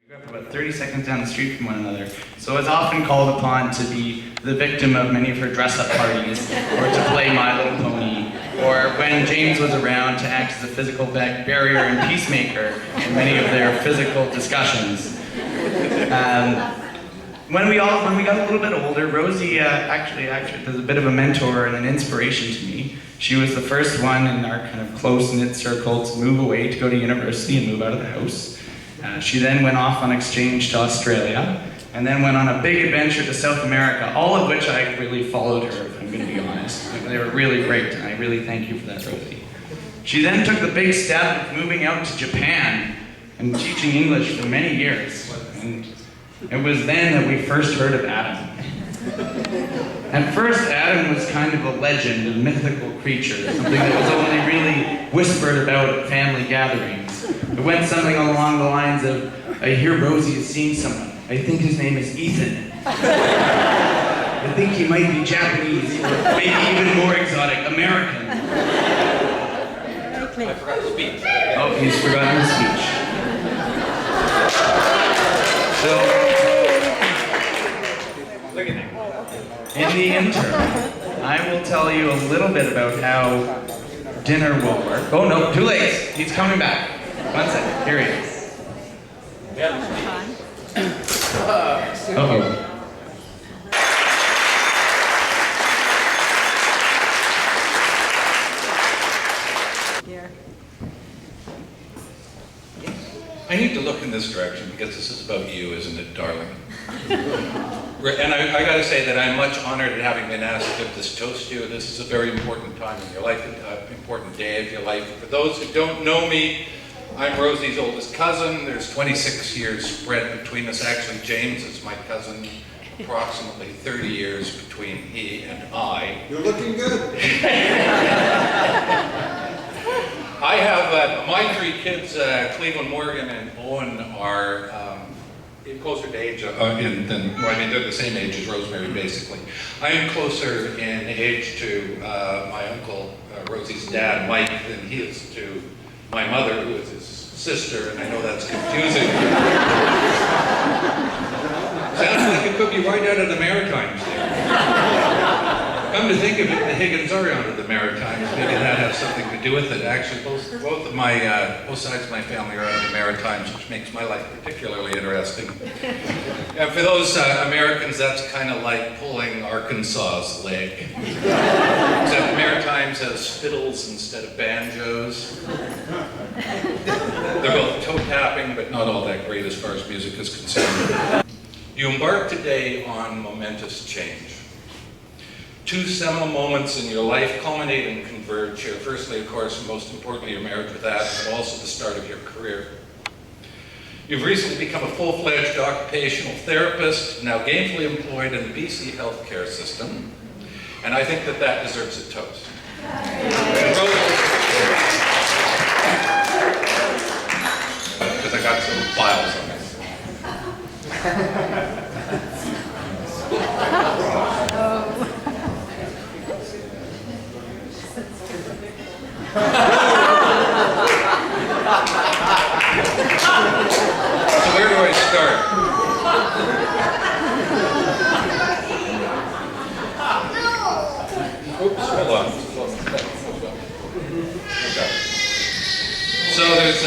We grew up about 30 seconds down the street from one another, so I was often called upon to be the victim of many of her dress-up parties, or to play My Little Pony, or when James was around to act as a physical barrier and peacemaker in many of their physical discussions. When we got a little bit older, Rosie actually was a bit of a mentor and an inspiration to me. She was the first one in our kind of close-knit circle to move away, to go to university and move out of the house. She then went off on exchange to Australia, and then went on a big adventure to South America, all of which I really followed her, if I'm going to be honest. They were really great, and I really thank you for that, Rosie. She then took the big step of moving out to Japan and teaching English for many years. And it was then that we first heard of Adam. At first, Adam was kind of a legend, a mythical creature, something that was only really whispered about at family gatherings. It went something along the lines of, I hear Rosie is seeing someone. I think his name is Ethan. I think he might be Japanese, or maybe even more exotic, American. I forgot the speech. Oh, he's forgotten the speech. So, Look at that. in the interim, I will tell you a little bit about how dinner will work. Oh no, too late. He's coming back. 1 second. Here he is. Uh-oh. I need to look in this direction because this is about you, isn't it, darling? And I got to say that I'm much honored at having been asked to give this toast to you. This is a very important time in your life, an important day of your life. For those who don't know me, I'm Rosie's oldest cousin. There's 26 years spread between us. Actually, James is my cousin. Approximately 30 years between he and I. You're looking good. I have my three kids, Cleveland, Morgan, and Owen, are closer to age they're the same age as Rosemary, basically. I'm closer in age to my uncle, Rosie's dad, Mike, than he is to my mother, who is his sister, and I know that's confusing. Sounds like it could be right out of the Maritimes there. Come to think of it, the Higgins are out of the Maritimes. Maybe that has something to do with it. Actually, both sides of my family are out of the Maritimes, which makes my life particularly interesting. And for those Americans, that's kind of like pulling Arkansas's leg. Except Maritimes has fiddles instead of banjos. They're both toe tapping, but not all that great as far as music is concerned. You embark today on momentous change. Two seminal moments in your life culminate and converge here. Firstly, of course, and most importantly, your marriage with Adam, but also the start of your career. You've recently become a full-fledged occupational therapist, now gainfully employed in the BC healthcare system, and I think that deserves a toast. Because I got some files on it. So where do I start? Oops, hold on. Okay. So there's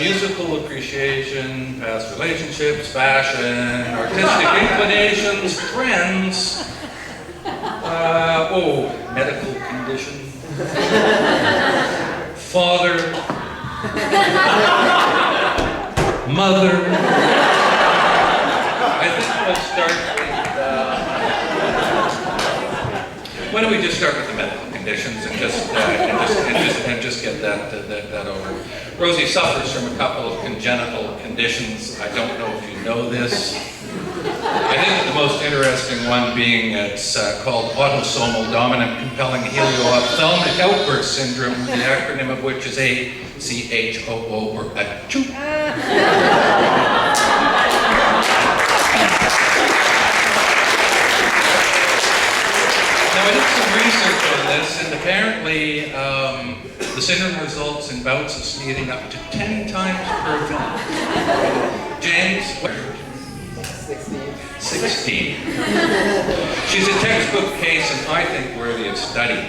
musical appreciation, past relationships, fashion, artistic inclinations, friends, medical condition, father, mother. I think we'll start with, why don't we just start with the medical conditions and just get that over. Rosie suffers from a couple of congenital conditions. I don't know if you know this. I think the most interesting one being it's called autosomal dominant compelling helioophthalmic outburst syndrome, the acronym of which is ACHOO or ACHOO. Now I did some research on this, and apparently The syndrome results in bouts of sneezing up to 10 times per minute. James, what? 16. She's a textbook case and I think worthy of study.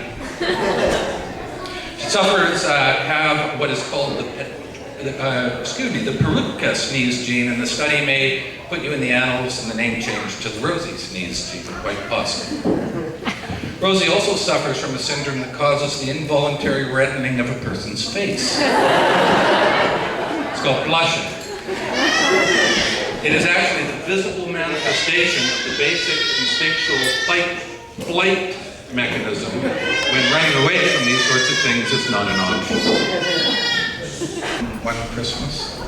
Sufferers have what is called the Peruca sneeze gene, and the study may put you in the annals and the name change to the Rosie sneeze gene, quite possible. Rosie also suffers from a syndrome that causes the involuntary reddening of a person's face. It's called blushing. It is actually the visible manifestation of the basic instinctual flight mechanism when running away from these sorts of things is not an option. One Christmas.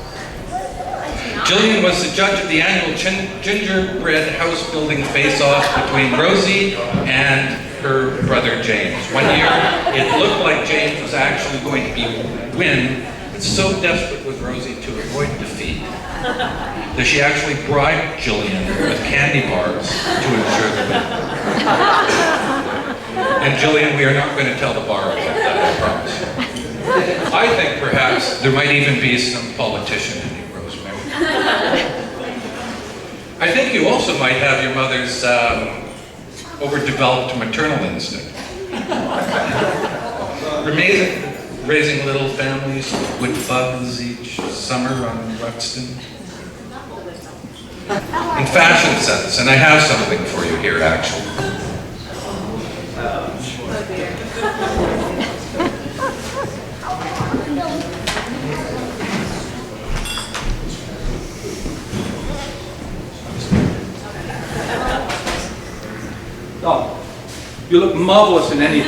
Jillian was the judge of the annual gingerbread house building face-off between Rosie and her brother James. One year, it looked like James was actually going to win, but so desperate was Rosie to avoid defeat that she actually bribed Jillian with candy bars to ensure the win. And Jillian, we are not going to tell the bar about that, I promise. I think perhaps there might even be some politician in you, Rosemary. I think you also might have your mother's overdeveloped maternal instinct. Raising little families with bugs each summer on Ruxton. In fashion sense, and I have something for you here actually. Oh, you look marvelous in anything.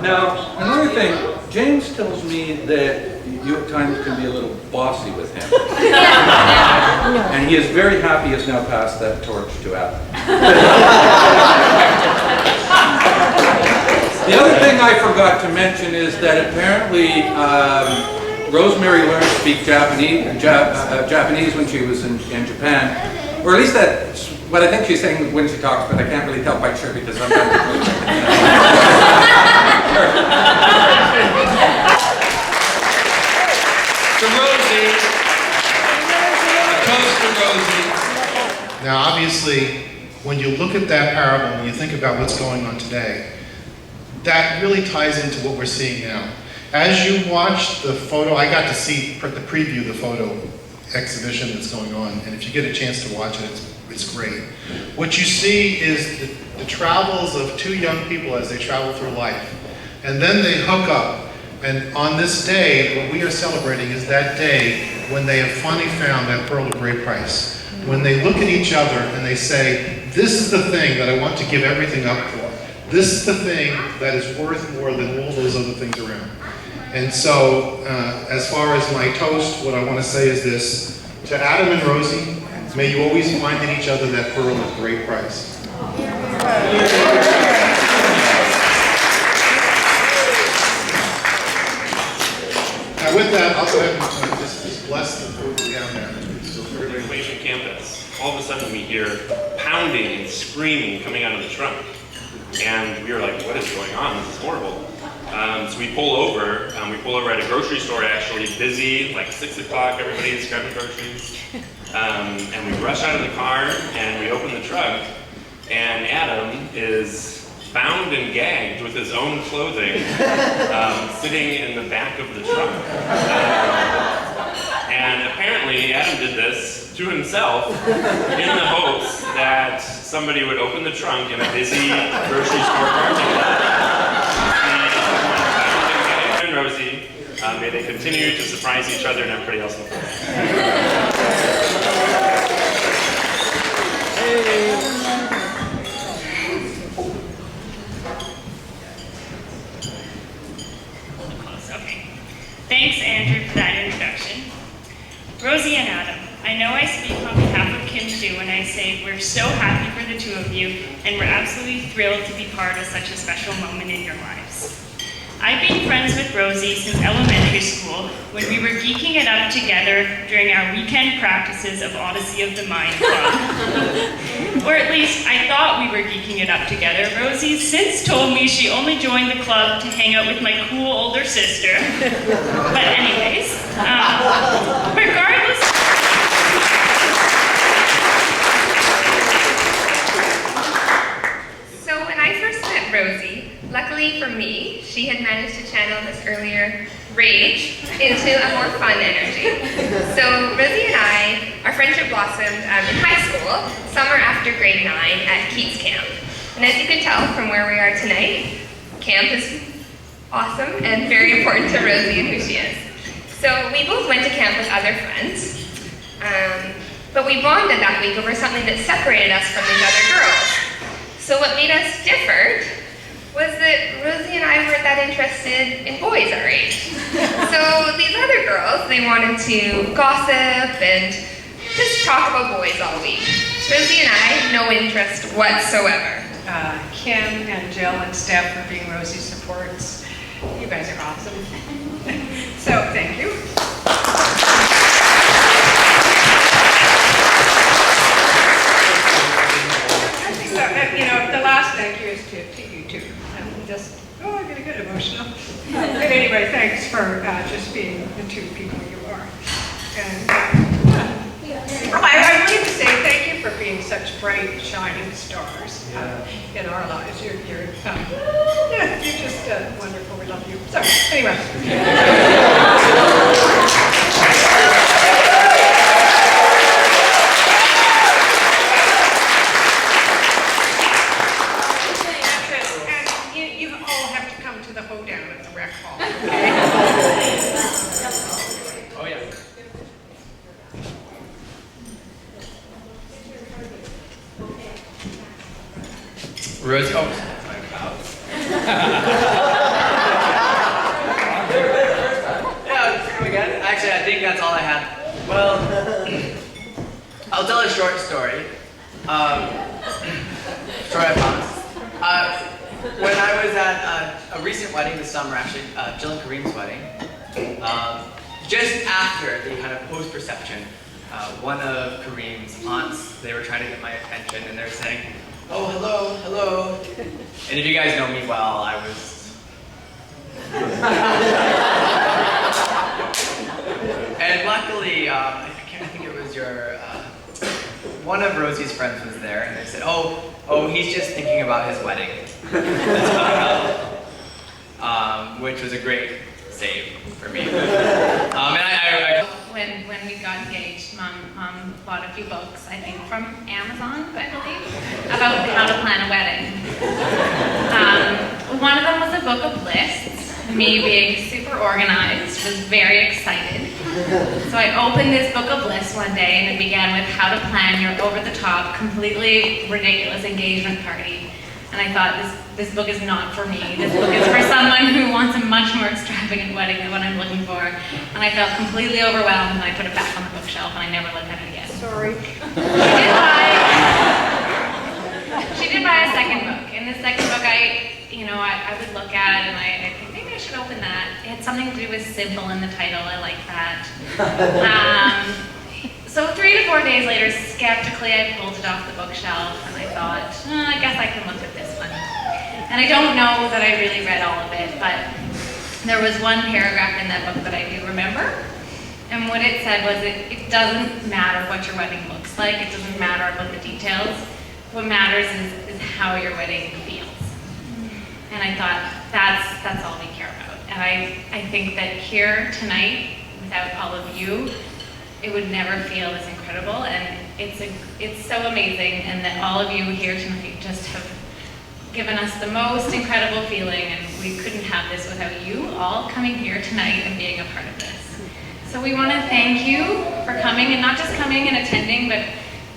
Now, another thing, James tells me that you at times can be a little bossy with him. And he is very happy he has now passed that torch to Adam. The other thing I forgot to mention is that apparently Rosemary learned to speak Japanese when she was in Japan, or at least that's what I think she's saying when she talks, but I can't really tell quite sure because I'm not To Rosie, a toast to Rosie. Now obviously, when you look at that parable, when you think about what's going on today, that really ties into what we're seeing now. As you watch the photo, I got to see the preview, the photo exhibition that's going on, and if you get a chance to watch it, it's great. What you see is the travels of two young people as they travel through life, and then they hook up. And on this day, what we are celebrating is that day when they have finally found that pearl of great price. When they look at each other and they say, this is the thing that I want to give everything up for. This is the thing that is worth more than all those other things around. And so, as far as my toast, what I want to say is this. To Adam and Rosie, may you always find in each other that pearl of great price. Now with that, I'll go ahead and just bless the food we have there. Graduation campus. All of a sudden we hear pounding and screaming coming out of the trunk. And we were like, what is going on? This is horrible. So we pull over at a grocery store actually, busy, like 6 o'clock, everybody's grabbing groceries. And we rush out of the car and we open the truck and Adam is bound and gagged with his own clothing, sitting in the back of the truck. And apparently Adam did this to himself in the hopes that somebody would open the trunk in a busy grocery store parking lot. And Rosie, may they continue to surprise each other and everybody else in the place. Okay. Thanks, Andrew, for that introduction. Rosie and Adam, I know I speak on behalf of Kim Shu when I say we're so happy for the two of you, and we're absolutely thrilled to be part of such a special moment in your lives. I've been friends with Rosie since elementary school when we were geeking it up together during our weekend practices of Odyssey of the Mind Club. Or at least I thought we were geeking it up together. Rosie since told me she only joined the club to hang out with my cool older sister. But anyways, regardless. So when I first met Rosie, luckily for me, she had managed to channel this earlier rage into a more fun energy. So Rosie and I, our friendship blossomed in high school, summer after grade 9 at Keats Camp. And as you can tell from where we are tonight, camp is awesome and very important to Rosie and who she is. So we both went to camp with other friends, but we bonded that week over something that separated us from these other girls. So what made us different was that Rosie and I weren't that interested in boys our age. So these other girls, they wanted to gossip and just talk about boys all week. Rosie and I, no interest whatsoever. Kim and Jill and Steph for being Rosie's supports. You guys are awesome. So thank you. You know, the last thank you is to you two. Just, I get emotional. But anyway, thanks for just being the two people you are. And I wanted to say thank you for being such bright, shining stars in our lives. You're just wonderful. We love you. So anyway. Rosie, Again? Actually, I think that's all I had. Well, I'll tell a short story. Short, I promise. When I was at a recent wedding this summer, actually, Jill and Kareem's wedding, just after the kind of post-reception, one of Kareem's aunts, they were trying to get my attention, and they were saying, "Oh, hello, hello." And if you guys know me well, I was... And luckily, I think it was your... one of Rosie's friends was there, and they said, oh, he's just thinking about his wedding. Which was a great save for me. When we got engaged, Mom bought a few books, I think from Amazon, I believe, about how to plan a wedding. One of them was a book of lists. Me being super organized, was very excited. So I opened this book of lists one day and it began with how to plan your over-the-top, completely ridiculous engagement party. And I thought, this book is not for me. This book is for someone who wants a much more extravagant wedding than what I'm looking for. And I felt completely overwhelmed and I put it back on the bookshelf and I never looked at it again. Sorry. She did buy a second book. In the second book, I would look at and I think maybe I should open that. It had something to do with simple in the title. I like that. So 3 to 4 days later, skeptically, I pulled it off the bookshelf and I thought, I guess I can look at this one. And I don't know that I really read all of it, but there was one paragraph in that book that I do remember. And what it said was it doesn't matter what your wedding looks like. It doesn't matter about the details. What matters is how your wedding feels. And I thought, that's all we care about. And I think that here tonight, without all of you, it would never feel as incredible, and it's so amazing, and that all of you here tonight just have given us the most incredible feeling, and we couldn't have this without you all coming here tonight and being a part of this. So we want to thank you for coming, and not just coming and attending, but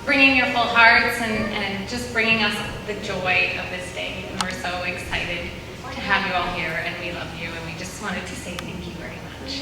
bringing your full hearts and just bringing us the joy of this day. And we're so excited to have you all here, and we love you, and we just wanted to say thank you very much.